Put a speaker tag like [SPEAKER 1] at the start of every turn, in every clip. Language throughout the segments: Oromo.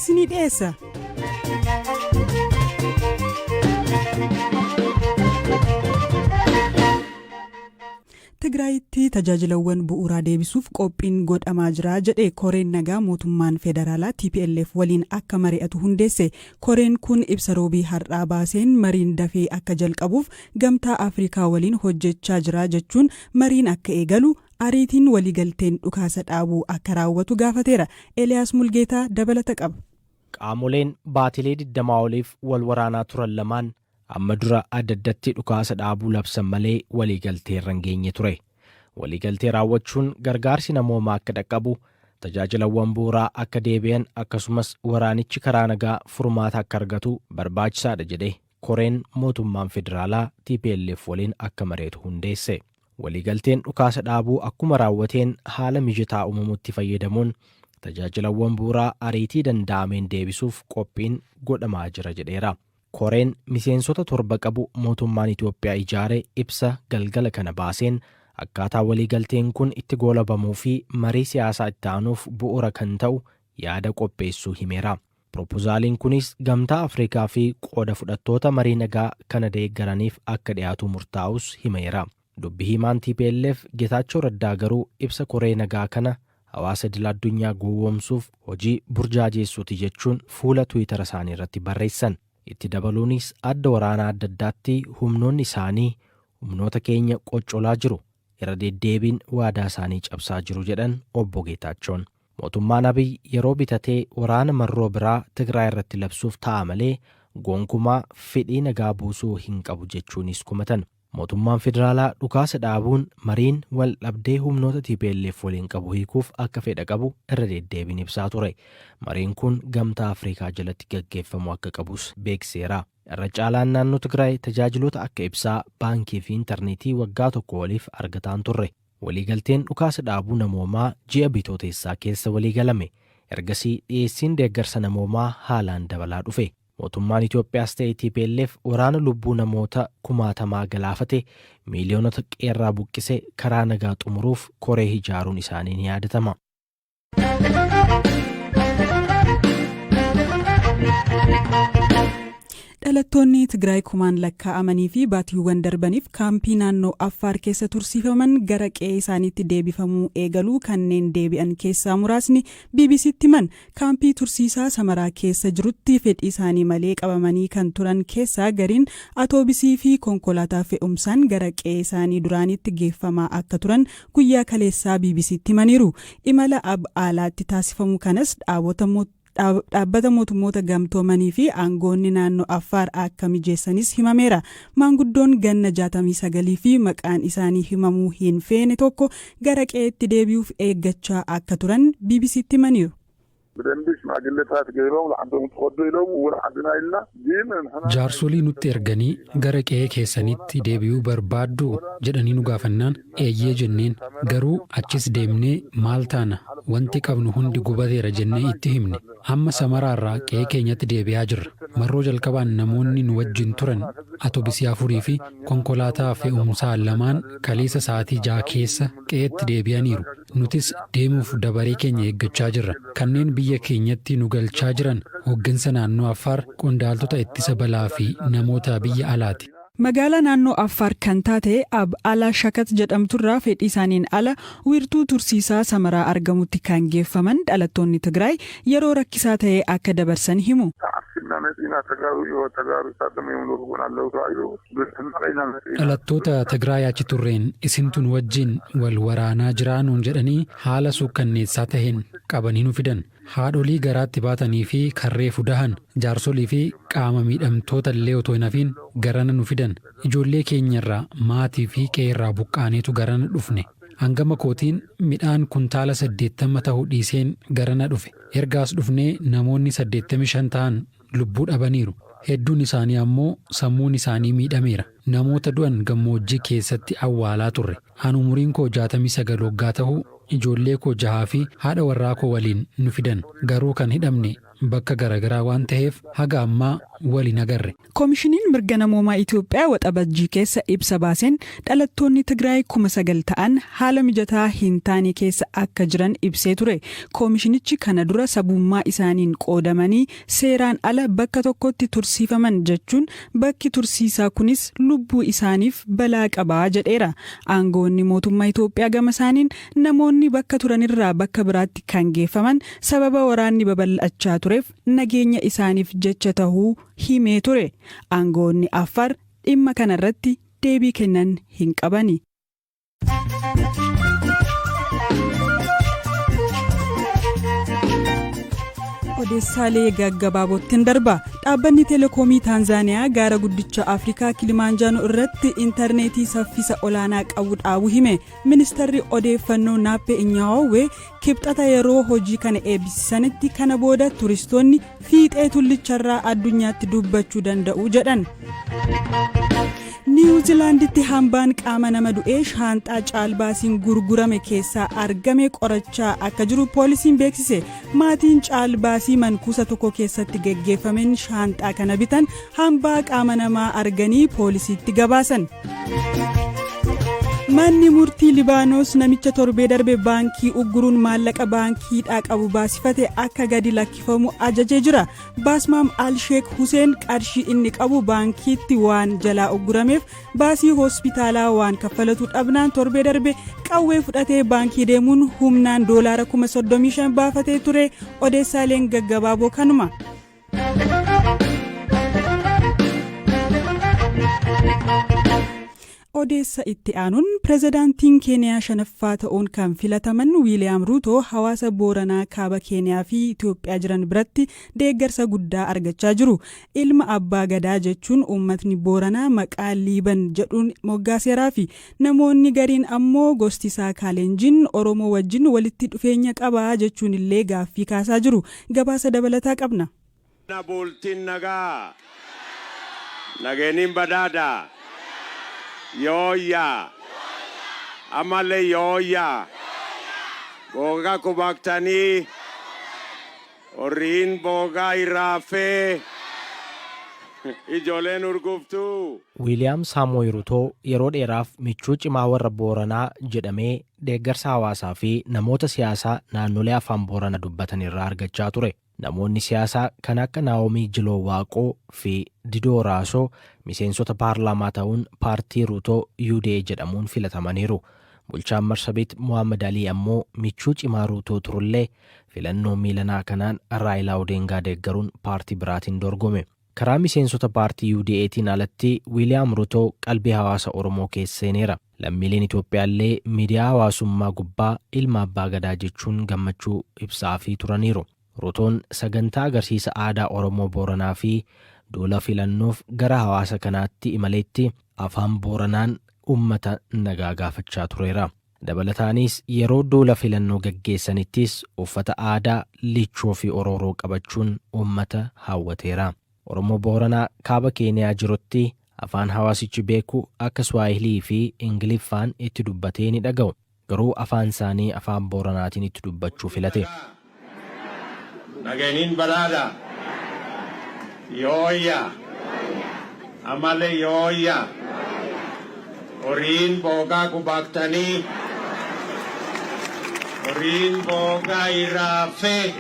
[SPEAKER 1] isinii dhiyeessa. Tigraayitti tajaajilawwan bu'uuraa deebisuuf qophiin godhamaa jira jedhe koreen nagaa mootummaan federaalaa TPLF waliin akka mari'atu hundeesse. Koreen kun ibsa roobii har'aa baaseen mariin dafee akka jalqabuuf gamtaa Afrikaa waliin hojjechaa jira jechuun mariin akka eegalu ariitiin waliigalteen dhukaasa dhaabuu akka raawwatu gaafateera. Eliyaas Mulgeetaa dabalata qaba.
[SPEAKER 2] Qaamoleen baatilee 20 oliif wal waraanaa turan lamaan amma dura adda-addatti dhukaasa dhaabuu labsan malee waliigaltee irra hin geenye ture. Waliigaltee raawwachuun gargaarsi namoomaa akka dhaqqabu, tajaajilawwan bu'uuraa akka deebi'an akkasumas waraanichi karaa nagaa furmaata akka argatu barbaachisaadha jedhe koreen mootummaan federaalaa TPLF waliin akka mari'atu hundeesse. Waliigalteen dhukaasa dhaabuu akkuma raawwateen haala mijataa uumamutti fayyadamuun tajaajilawwan bu'uuraa ariitii danda'ameen deebisuuf qophiin godhamaa jira jedheera. Koreen miseensota 7 qabu mootummaan Itoophiyaa ijaare ibsa galgala kana baaseen akkaataa waliigalteen kun itti goolabamuu fi marii siyaasaa itti aanuuf bu'uura kan ta'u yaada qopheessuu himeera. Propoozaaliin kunis gamtaa Afrikaa fi qooda fudhattoota marii nagaa kana deeggaraniif akka dhiyaatu murtaa'us himeera. Dubbi himaan TPLF Getaachoo Raddaa garuu ibsa koree nagaa kana hawaasa idil addunyaa gowwoomsuuf hojii burjaajessuuti jechuun fuula Tiwiitara isaanii irratti barreessan. Itti dabaluunis adda waraanaa adda addaatti humnoonni isaanii humnoota keenya qoccolaa jiru, irra deddeebiin waadaa isaanii cabsaa jiru jedhan obbo Geetaachoon. Mootummaan Abiy yeroo bitatee waraana marroo biraa Tigraay irratti labsuuf ta'a malee gonkumaa fedhii nagaa buusuu hin qabu jechuunis kumatan. Mootummaan federaalaa dhukaasa dhaabuun mariin wal dhabdee humnoota TPLF waliin qabu hiikuuf akka fedha qabu irra deddeebiin ibsaa ture. Mariin kun gamtaa Afrikaa jalatti gaggeeffamu akka qabus beekseera. Irra caalaan naannoo Tigraay tajaajiloota akka ibsaa, baankii fi intarneetii waggaa tokko oliif argataan turre. Waliigalteen dhukaasa dhaabuu namoomaa ji'a bitooteessaa keessa waliigalame. Ergasii dhiyeessiin deeggarsa namoomaa haalaan dabalaa dhufe. Mootummaan Itoophiyaas ta'e TPLF waraana lubbuu namoota 10,000 galaafate miiliyoonota qeerraa buqqise karaa nagaa xumuruuf koree ijaaruun isaanii ni yaadatama.
[SPEAKER 1] Dhalattoonni Tigraay kumaan lakkaa'amanii fi baatiiwwan darbaniif kaampii naannoo Affaar keessa tursiifaman gara qe'ee isaaniitti deebifamuu eegaluu kanneen deebi'an keessaa muraasni BBC'tti himan. Kaampii tursiisaa Samaraa keessa jirutti fedhii isaanii malee qabamanii kan turan keessaa gariin atoobisii fi konkolaataa fe'umsaan gara qe'ee isaanii duraanitti geeffamaa akka turan guyyaa kaleessaa BBC'tti himaniiru. Imala alaatti taasifamu kanas dhaabbata mootummoota gamtoomanii fi aangoonni naannoo Affaar akka mijeessanis himameera. Maanguddoon ganna 69 fi maqaan isaanii himamuu hin feene tokko gara qe'eetti deebi'uuf eeggachaa akka turan BBC'tti himaniiru.
[SPEAKER 3] Jaarsolii nutti erganii gara qe'ee keessanitti deebi'uu barbaaddu jedhanii nu gaafannaan eeyyee jenneen, garuu achis deemnee maal taana wanti qabnu hundi gubateera jennee itti himne. Amma Samaraarraa qe'ee keenyatti deebi'aa jirra. Marroo jalqabaan namoonni nu wajjin turan atoobisii 4 fi konkolaataa fe'umsaa 2 kaleessa sa'aatii 6 keessa qe'eetti deebi'aniiru. Nutis deemuuf dabaree keenya eeggachaa jirra. Kanneen biyya keenyatti nu galchaa jiran hooggansa naannoo Affaar, qondaaltota ittisa balaa fi namoota biyya alaati.
[SPEAKER 1] Magaalaa naannoo Affaar kan taate Ala Shakat jedhamturraa fedhii isaaniin ala wiirtuu tursiisaa Samaraa argamutti kan geeffaman dhalattoonni Tigraay yeroo rakkisaa ta'e akka dabarsan himu.
[SPEAKER 3] Dhalattoota Tigraay achi turreen isintu nu wajjin wal waraanaa jiraanuun jedhanii haala suukkanneessaa taheen qabanii nu fidan. Haadholii garaatti baatanii fi karree fudahan, jaarsolii fi qaama miidhamtoota illee otoo hin hafiin garana nu fidan. Ijoollee keenyarraa maatii fi qe'eerraa buqqaaneetu garana dhufne. Hangama kootiin midhaan kuntaala 80 ta'uu dhiiseen garana dhufe. Ergaas dhufnee namoonni 85 ta'an lubbuu dhabaniiru. Hedduun isaanii ammoo sammuun isaanii miidhameera. Namoota du'an gammoojjii keessatti awwaalaa turre. Ani umuriin koo 69 waggaa ta'uu ijoollee koo 6 fi haadha warraa koo waliin nu fidan. Garuu kan hidhamne bakka garaagaraa waan ta'eef haga ammaa waliin agarre.
[SPEAKER 1] Koomishiniin mirga namoomaa Itoophiyaa waxabajjii keessa ibsa baaseen dhalattoonni Tigraay 9,000 ta'an haala mijataa hin taane keessa akka jiran ibsee ture. Koomishinichi kana dura sabummaa isaaniin qoodamanii seeraan ala bakka tokkotti tursiifaman jechuun bakki tursiisaa kunis lubbuu isaaniif balaa qabaa jedheera. Aangoonni mootummaa Itoophiyaa gama isaaniin namoonni bakka turanirraa bakka biraatti kan geeffaman sababa waraanni babal'achaa tureef nageenya isaaniif jecha tahuu himee ture. Aangoonni Affaar dhimma kanarratti deebii kennan hin qabani. Odeessaalee gaggabaabootiin darba. Dhaabbanni Telekoomii Taanzaaniyaa gaara guddicha Afrikaa Kilimaanjaanoo irratti intarneetii saffisa olaanaa qabu dhaabuu hime. Ministeerri odeeffannoo Naappee Inyaawoo kibxata yeroo hojii kana eebbisanitti kana booda turistoonni fiixee tullicharraa addunyaatti dubbachuu danda'u jedhan. Niwuziilaanditti hambaan qaama nama du'ee shaanxaa caalbaasiin gurgurame keessaa argame qorachaa akka jiru poolisiin beeksise. Maatiin caalbaasii mankuusa tokko keessatti geggeeffameen shaanxaa kana bitan hambaa qaama namaa arganii poolisiitti gabaasan. Manni murtii Libaanos namicha torbee darbe baankii ugguruun maallaqa baankiidhaa qabu baasifate akka gadi lakkifamu ajajee jira. Baasmaam Al-Sheek Huseen qarshii inni qabu baankiitti waan jalaa uggurameef baasii hospitaalaa waan kaffalatu dhabnaan torbee darbe qawwee fudhatee baankii deemuun humnaan $35,000 baafatee ture. Odeessaaleen gaggabaaboo kanuma. Odeessa itti aanuun pirezidaantiin Keeniyaa shanaffaa ta'uun kan filataman Wiiliyaam Ruutoo hawaasa Booranaa kaaba Keeniyaa fi Itoophiyaa jiran biratti deeggarsa guddaa argachaa jiru. Ilma abbaa gadaa jechuun uummatni Booranaa maqaa Liiban jedhuun moggaaseeraa fi namoonni gariin ammoo gosti isaa Kaalenjiin Oromoo wajjin walitti dhufeenya qabaa jechuun illee gaaffii kaasaa jiru. Gabaasa dabalataa qabna.
[SPEAKER 4] Bultiin nagaa nageeniin badaadaa. Yooyaa ammallee yooyaa boogaa kubaktanii horiin boogaa irraafee ijoolleen urguftuu.
[SPEAKER 2] Wiiliyaam Saamo'ii Ruutoo yeroo dheeraaf michuu cimaa warra Booranaa jedhamee deeggarsa hawaasaa fi namoota siyaasaa naannolee afaan Booranaa dubbatan irraa argachaa ture. Namoonni siyaasaa kan akka Naa'omii Jiloo Waaqoo fi Didoo Raasoo miseensota paarlaamaa ta'uun paartii Ruutoo UDA jedhamuun filatamaniiru. Bulchaan Marsabit Mohaammed Alii ammoo michuu cimaa Ruutoo turullee filannoo miilanaa kanaan Raayilaa Odeengaa deeggaruun paartii biraatiin dorgome. Karaa miseensota paartii UDAtiin alatti Wiiliyaam Ruutoo qalbii hawaasa Oromoo keessa seeneera. Lammiileen Itoophiyaallee miidiyaa hawaasummaa gubbaa ilma abbaa gadaa jechuun gammachuu ibsaa fi turaniiru. Ruutoon sagantaa agarsiisa aadaa Oromoo Booranaa fi duula filannoof gara hawaasa kanaatti imaleetti afaan Booranaan uummata nagaa gaafachaa tureera. Dabalataanis yeroo duula filannoo gaggeessanittis uffata aadaa lichoo fi orooroo qabachuun uummata hawwateera. Oromoo Booranaa kaaba Keeniyaa jirutti afaan hawaasichi beeku akka Swaahilii fi Ingiliffaan itti dubbatee ni dhaga'u. Garuu afaan isaanii afaan Booranaatiin itti dubbachuu filate.
[SPEAKER 4] Nageeniin badaadaa. Yooyaa ammallee yooyaa horiin boogaa kubaktanii horiin boogaa irraafee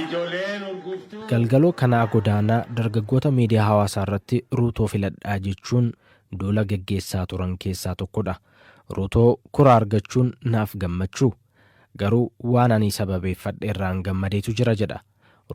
[SPEAKER 4] ijoolleen urguftuu.
[SPEAKER 2] Galgaloo kanaa godaanaa dargaggoota miidiyaa hawaasaa irratti Ruutoo filadhaa jechuun duula gaggeessaa turan keessaa tokkodha. Ruutoo kuraa argachuun naaf gammachuu. Garuu waan ani sababeeffadhe irraan gammadeetu jira jedha.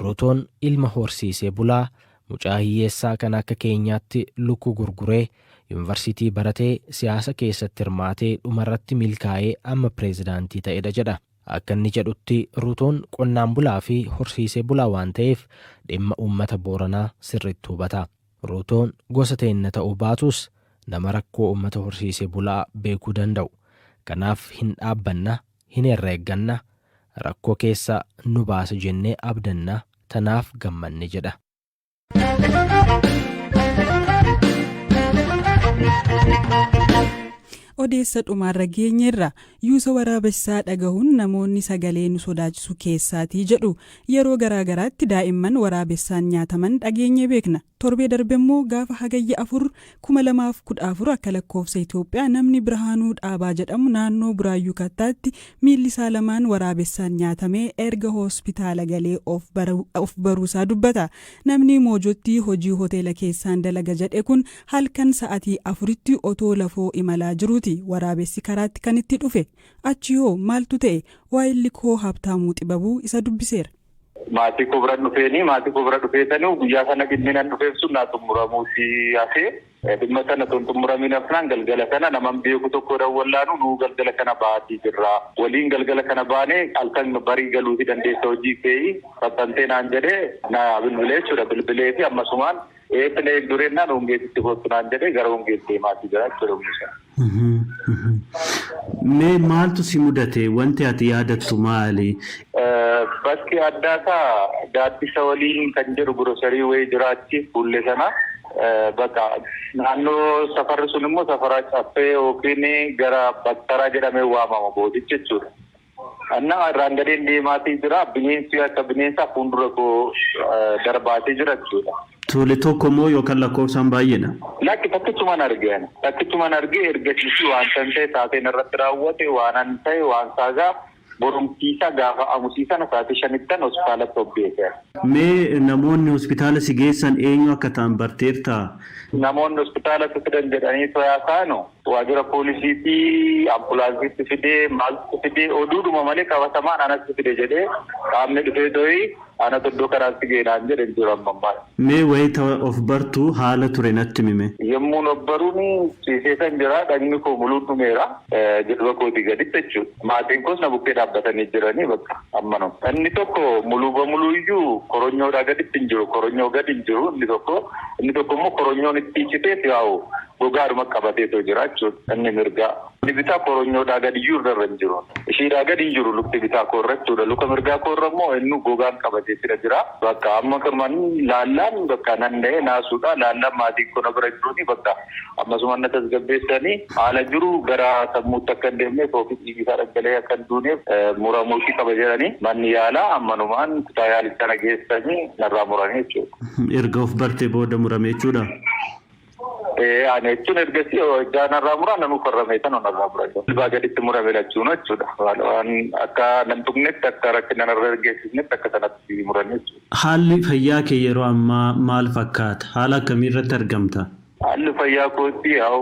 [SPEAKER 2] Ruutoon ilma horsiisee bulaa mucaa hiyyeessaa kan akka keenyaatti lukkuu gurguree yuunivarsiitii baratee siyaasa keessatti hirmaatee dhumarratti milkaa'ee amma pireezidaantii ta'edha jedha. Akka inni jedhutti Ruutoon qonnaan bulaa fi horsiisee bulaa waan ta'eef dhimma uummata Booranaa sirriitti hubata. Ruutoon gosa teenna ta'uu baatus nama rakkoo uummata horsiisee bulaa beekuu danda'u. Kanaaf hin dhaabbanna. Hin herreegganna rakkoo keessa nu baasa jennee abdanna tanaaf gammanne jedha.
[SPEAKER 1] Odeessa dhumaarra geenyerra yuusa waraabessaa dhagahuun namoonni sagalee nu sodaachisu keessaatii jedhu. Yeroo garaagaraatti daa'imman waraabessaan nyaataman dhageenye beekna. Torbee darbe immoo gaafa hagayya 4 2014 akka lakkoofsa Itoophiyaa namni Birhaanuu Dhaabaa jedhamu naannoo Buraayyuu Kattaatti miilli isaa lamaan waraabessaan nyaatamee erga hospitaala galee of baruusaa dubbata. Namni Moojootti hojii hoteela keessaan dalaga jedhe kun halkan sa'atii 4tti otoo lafoo imalaa jiruuti waraabessi karaatti kan itti dhufe. Achi hoo maaltu ta'e? Waa'illi koo Habtaamuu Xibabuu isa dubbiseera.
[SPEAKER 5] Maatii koo bira dhufeetanii guyyaa sana qinniinan dhufeef sun naa xumuramuu si hafee dhimma sana xumuramiin hafnaan galgala kana naman beeku tokko dawwallaanu nuu galgala kana baatii jirra. Waliin galgala kana baanee halkan barii galuuti dandeessa hojii fe'ii sassantee naan jedhee na bilbilee jechuudha. Bilbilee fi ammasumaan eefilee durennaan hongeessitti kootu naan jedhee gara hongeessee maatii jira jechuudha.
[SPEAKER 6] Mee maaltu si mudate? Wanti ati yaadattu maali?
[SPEAKER 5] Bakki addaa isaa gaaddisa waliin kan jedhu grocerii wayii jiraachi fuullee sana bakka naannoo safarri sun immoo safara caffee yookiin gara Battaraa jedhamee waamama boodichi jechuudha. Anna irraan gadeen deemaatii jira bineensi akka bineensaa fuuldura koo darbaatee jira jechuudha.
[SPEAKER 6] Tole tokko moo yookaan lakkoofsaan baay'eedha?
[SPEAKER 5] Lakki takkichumaan argee ergasiisi waan kan ta'e taateen irratti raawwate waan ta'e waan saagaa borumtiisa gaafa amusiisan sa'aatii 5 hospitaalatti obbeekan.
[SPEAKER 6] Mee namoonni hospitaala si geessan eenyu akka ta'an barteertaa?
[SPEAKER 5] Namoonni hospitaalatti fidan jedhanii soyaasaanu waajjira poolisiitii ambulaansiitti fidee maaltu fidee oduudhuma malee qabatamaan anatti fide jedhee qaamni dhufee doyii ana iddoo karaatti geenaan jedhe jiru ammaa.
[SPEAKER 6] Mee wayita of bartuu haala ture natti mime?
[SPEAKER 5] Yemmuun of baruun ciiseesan jira dhagni koo muluun dhumeera jedhu kooti gaditti jechuudha. Maatiin koos na bukkee dhaabbatanii jiranii bakka ammanoo. Inni tokko muluu iyyuu koronyoodhaa gaditti hin jiru koronyoo gadi hin jiru inni tokko immoo koronyoon itti citeef yaa'u gogaadhuma qabateetoo jira jechuudha. Inni mirgaa. Inni bitaa koronyoodhaa gadi iyyuu irra hin jiru. Ishiidhaa gadi hin jiru lukti bitaa koorra jechuudha. Luka mirgaa koorra immoo inni gogaan qabateetira jira. Bakka amma kan laallaan bakka nanna'ee naasuudha. Laallaan maatiin kun bira jiruuni bakka ammasumaan na tasgabbeessanii haala jiru gara sammuutti akka hin deemneef ofiis dhiigisaa dhaggalee akka hin duuneef muramuutii qaba jedhanii manni yaalaa ammanumaan kutaa yaalii sana geessanii narraa muranii jechuudha.
[SPEAKER 6] Erga of bartee booda murame jechuudha.
[SPEAKER 5] Ani jechuun ergasii jaanarraa muraa namuu farramee sana narraa muranii. Ilbaa gaditti murame lachuun jechuudha. Waan akka nan tuqnetti akka rakkina narra geessisnetti akka sanatti muranii jechuudha.
[SPEAKER 6] Haalli fayyaa kee yeroo ammaa maal fakkaata? Haala akkamii irratti argamta?
[SPEAKER 5] Haalli fayyaa kootti yaa'u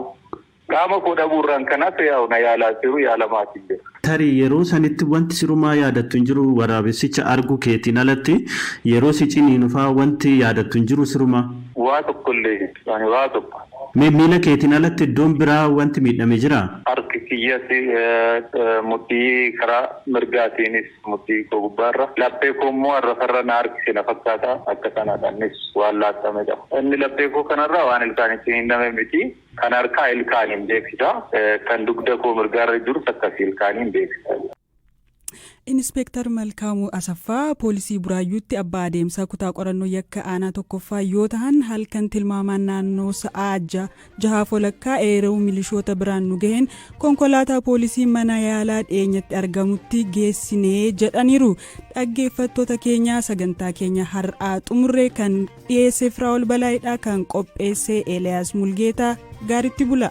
[SPEAKER 5] qaama koo dhabuurraan kanas yaa'u na yaalaa jiru yaalamaatiin jira.
[SPEAKER 6] Tarii yeroo sanitti wanti sirumaa yaadattu hin jiru waraabessicha arguu keetiin alatti yeroo si ciniinufaa wanti yaadattu hin jiru sirumaa?
[SPEAKER 5] Waa tokkollee waa tokko.
[SPEAKER 6] Miila keetiin alatti iddoon biraa wanti miidhame jira?
[SPEAKER 5] Harki kiyyatti mudhii karaa mirgaatiinis mudhii koo gubbaarra. Laphee koo immoo irra na harkise na fakkaata akka kanaadhaanis waan laattamedha. Inni laphee koo kanarraa waan ilkaanitti hin hidhame miti. Kan harkaa ilkaaniin beeksisa. Kan dugda koo mirgaarra jirus akkasii ilkaaniin beeksisa.
[SPEAKER 1] Inspektar Malkaamuu Asaffaa poolisii Buraayyuutti abbaa adeemsaa kutaa qorannoo yakka aanaa tokkoffaa yoo ta'an halkan tilmaamaan naannoo sa'aa 6 walakkaa eeruu milishoota biraan nu gaheen konkolaataa poolisii mana yaalaa dhiyeenyatti argamutti geessinee jedhaniiru. Dhaggeeffattoota keenya sagantaa keenya har'aa xumurree kan dhiyeesse Firaa'ol Balaayidhaa kan qopheesse Eeliyaas Mulgeetaa gaaritti bula.